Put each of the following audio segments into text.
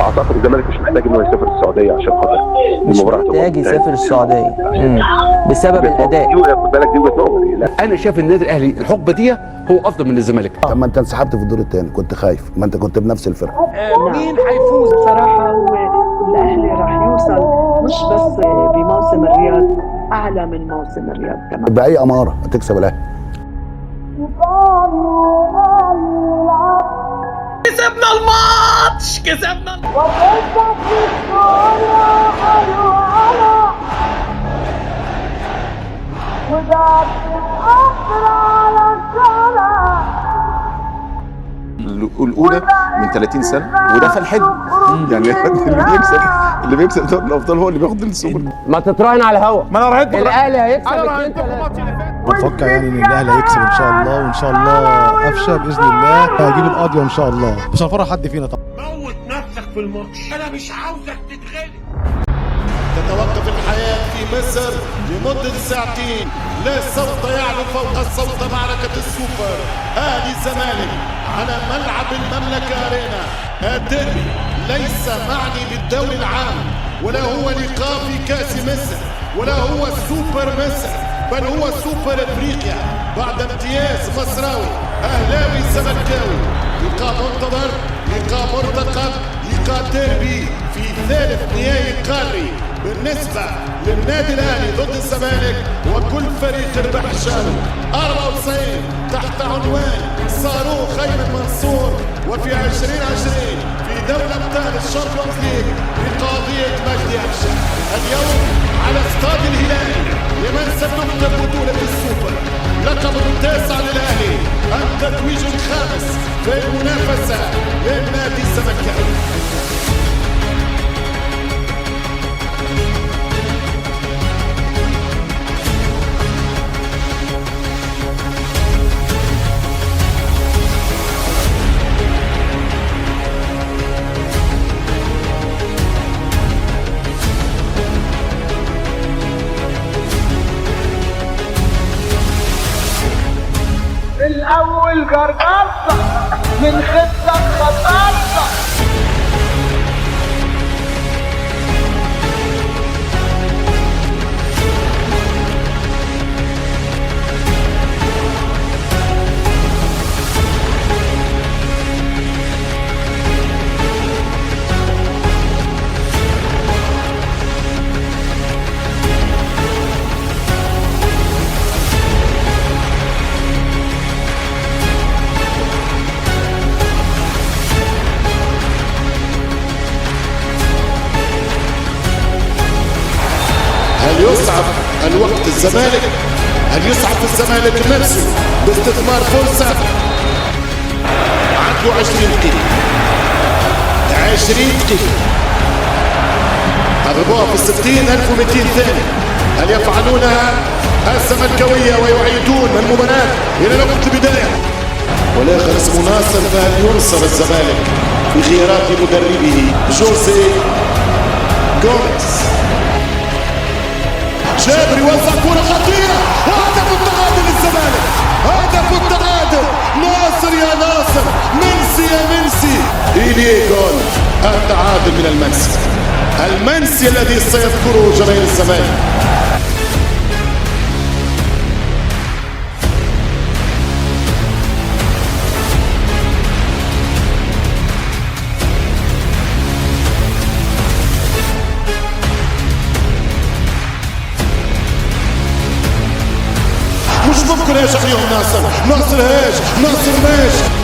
اعتقد الزمالك مش محتاج انه يسافر السعوديه عشان خاطر مش المباراه محتاج يسافر السعوديه بسبب الاداء. خد بالك دي وجهه نظري. لا انا شايف النادي الاهلي الحقبه دي هو افضل من الزمالك. طب ما انت انسحبت في الدور الثاني، كنت خايف، ما انت كنت بنفس الفرقه. مين هيفوز؟ بصراحة هو الأهلي راح يوصل مش بس بموسم الرياض، أعلى من موسم الرياض كمان. باي اماره هتكسب الاهلي. كسبنا الماتش، كسبنا الاولى من 30 سنه وده في الحلم. يعني اللي بيكسب دوري الابطال هو اللي بياخد السوبر. ما تتراهن على الهوا. ما انا رهنت الاهلي هيكسب انا 2-3. اتوقع يعني ان الاهلي هيكسب ان شاء الله، وان شاء الله قفشه باذن الله هيجيب القضيه ان شاء الله، مش هنفرح حد فينا طبعا. موت نفسك في الماتش، انا مش عاوزك تتغلب. تتوقف الحياة في مصر لمدة ساعتين. لا صوت يعلو فوق الصوت. معركة السوبر أهلي الزمالك على ملعب المملكة أرينا. الديربي ليس معني بالدوري العام، ولا هو لقاء في كأس مصر، ولا هو سوبر مصر، بل هو سوبر افريقيا بعد امتياز مصراوي اهلاوي زملكاوي. لقاء منتظر، لقاء مرتقب، لقاء ديربي في ثالث نهائي قاري بالنسبة للنادي الأهلي ضد الزمالك وكل فريق ربح شانه. 94 تحت عنوان صاروخ أيمن منصور، وفي 2020 في دوري أبطال الشامبيونز ليج بقضية مجدي قفشه. اليوم على استاد الهلال لمن ستكتب بطولة السوبر، لقب التاسع للأهلي، التتويج الخامس في المنافسة للنادي الزملكاوي. الأول جرجرة من خطة خطرة. هل يصعب الوقت الزمالك؟ هل يصعب الزمالك نفسه باستثمار فرصة؟ عنده 20 دقيقة، 20 دقيقة هربوها في 60,200 ثانية. هل يفعلونها الزملكاوية ويعيدون المباراة إلى نقطة البداية؟ والآخر اسمه ناصر. فهل ينصر الزمالك بخيارات مدربه جوزي جوميز؟ جابر يوزع كرة خطيرة، هدف التعادل للزمالك، هدف التعادل. ناصر يا ناصر، منسي يا منسي. إليه جول التعادل من المنسي، المنسي الذي سيذكره جماهير الزمالك. مش ممكن ايش عليهم ناصر، ناصر ايش، ناصر ماشي.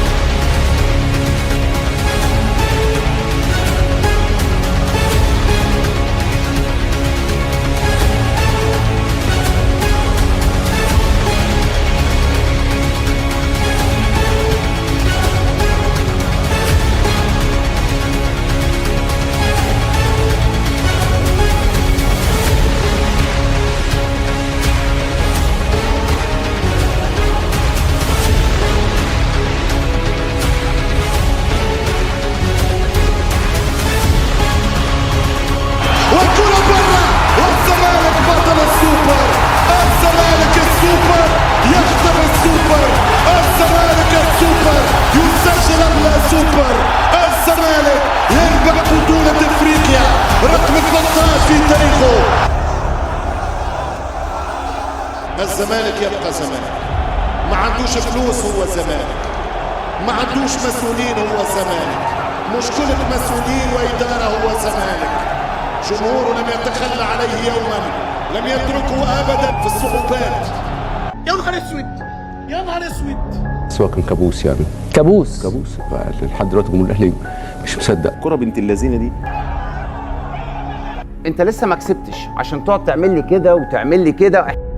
السوبر، يسجل أغلى سوبر. الزمالك يربح حقق بطولة افريقيا رقم 13 في تاريخه. الزمالك يبقى زمالك، ما عندوش فلوس هو زمالك، ما عندوش مسؤولين هو زمالك، مشكلة مسؤولين وإدارة هو زمالك. جمهوره لم يتخلى عليه يوما، لم يتركه أبدا في الصعوبات. يا نهار اسود، يا نهار اسود. سواء كان كابوس يعني كابوس. كابوس. لحد دلوقتي جمهور الاهلي مش مصدق. كرة بنت اللذينه دي انت لسه ما كسبتش عشان تقعد تعمل لي كده وتعمل لي كده.